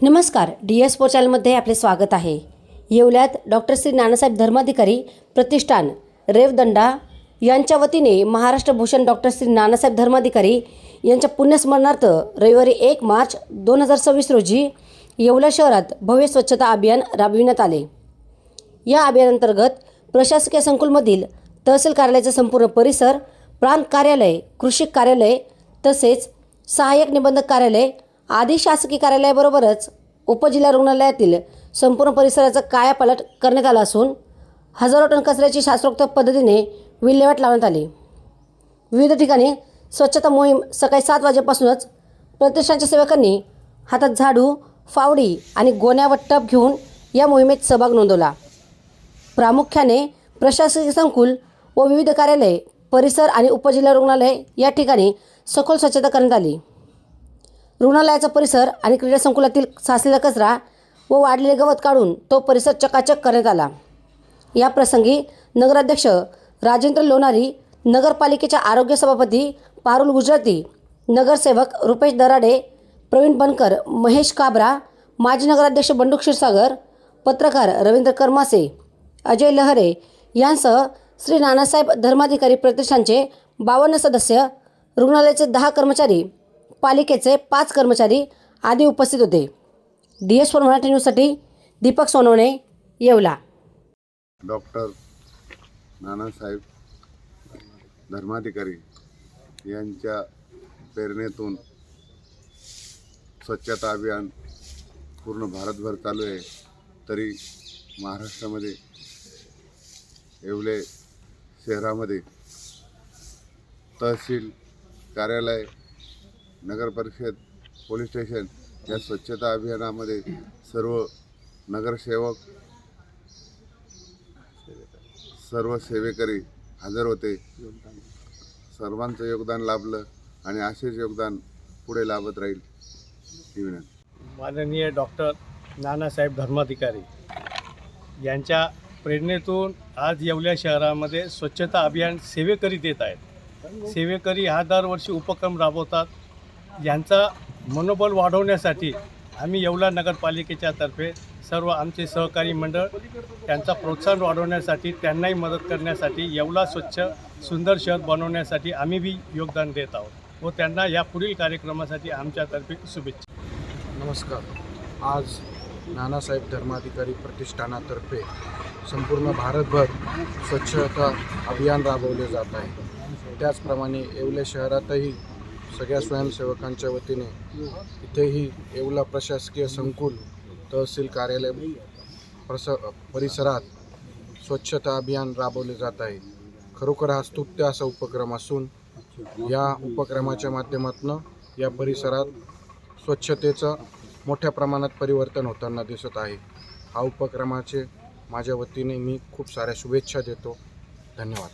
नमस्कार, DS4 चॅनलमध्ये आपले स्वागत आहे। येवल्यात डॉक्टर श्री नानासाहेब धर्माधिकारी प्रतिष्ठान रेवदंडा यांच्या वतीने महाराष्ट्र भूषण डॉक्टर श्री नानासाहेब धर्माधिकारी यांच्या पुण्यस्मरणार्थ रविवारी 1 मार्च 2026 रोजी येवला शहरात भव्य स्वच्छता अभियान राबविण्यात आले। या अभियानांतर्गत प्रशासकीय संकुलमधील तहसील कार्यालयाचा संपूर्ण परिसर, प्रांत कार्यालय, कृषी कार्यालय तसेच सहाय्यक निबंधक कार्यालय आदी शासकीय कार्यालयाबरोबरच उपजिल्हा रुग्णालयातील संपूर्ण परिसराचा कायापालट करण्यात आला असून हजारो टन कचऱ्याची शास्त्रोक्त पद्धतीने विल्हेवाट लावण्यात आली। विविध ठिकाणी स्वच्छता मोहीम सकाळी 7 वाजेपासूनच प्रतिष्ठानच्या सेवकांनी हातात झाडू, फावडी आणि गोण्या व टब घेऊन या मोहिमेत सहभाग नोंदवला। प्रामुख्याने प्रशासकीय संकुल व विविध कार्यालय, परिसर आणि उपजिल्हा रुग्णालय या ठिकाणी सखोल स्वच्छता करण्यात आली। रुग्णालयाचा परिसर आणि क्रीडा संकुलातील साचलेला कचरा व वाढलेले गवत काढून तो परिसर चकाचक करण्यात आला। या प्रसंगी नगराध्यक्ष राजेंद्र लोणारी, नगरपालिकेच्या आरोग्य सभापती पारुल गुजराती, नगरसेवक रुपेश दराडे, प्रवीण बनकर, महेश काबरा, माजी नगराध्यक्ष बंडू क्षीरसागर, पत्रकार रवींद्र करमासे, अजय लहरे यांसह श्री नानासाहेब धर्माधिकारी प्रतिष्ठानचे 52 सदस्य, रुग्णालयाचे 10 कर्मचारी, पालिकेचे 5 कर्मचारी आदी उपस्थित होते। DS4 मराठी न्यूजसाठी दीपक सोनवणे, येवला। डॉक्टर नानासाहेब धर्माधिकारी यांच्या प्रेरणेतून स्वच्छता अभियान पूर्ण भारतभर चालू आहे। तरी महाराष्ट्रामध्ये येवले शहरामध्ये तहसील कार्यालय, नगर परिषद, पोलीस स्टेशन या स्वच्छता अभियानामध्ये सर्व नगरसेवक, सर्व सेवेकरी हजर होते। सर्वांचं योगदान लाभलं आणि असेच योगदान पुढे लाभत राहील ही विनंती। माननीय डॉक्टर नानासाहेब धर्माधिकारी यांच्या प्रेरणेतून आज येवल्या शहरामध्ये स्वच्छता अभियान सेवेकरी देत आहेत। सेवेकरी हा दरवर्षी उपक्रम राबवतात। यांचा मनोबल वाढवण्यासाठी आम्ही येवला नगरपालिकेच्या तर्फे सर्व आमचे सहकारी मंडळ त्यांचा प्रोत्साहन वाढवण्यासाठी, त्यांनाही मदत करण्यासाठी, येवला स्वच्छ सुंदर शहर बनवण्यासाठी आम्ही बी योगदान देत आहोत व त्यांना या पुढील कार्यक्रमासाठी आमच्यातर्फे शुभेच्छा। नमस्कार। आज नानासाहेब धर्माधिकारी प्रतिष्ठानातर्फे संपूर्ण भारतभर स्वच्छता अभियान राबवले जात आहे। त्याचप्रमाणे येवले शहरातही सगळ्या स्वयंसेवकांच्या वतीने इथेही येवला प्रशासकीय संकुल, तहसील कार्यालय परिसरात स्वच्छता अभियान राबवले जात आहे। खरोखर हा स्तुत्य असा उपक्रम असून या उपक्रमाच्या माध्यमातून या परिसरात स्वच्छतेचं मोठ्या प्रमाणात परिवर्तन होताना दिसत आहे। हा उपक्रमाचे माझ्या वतीने मी खूप साऱ्या शुभेच्छा देतो। धन्यवाद।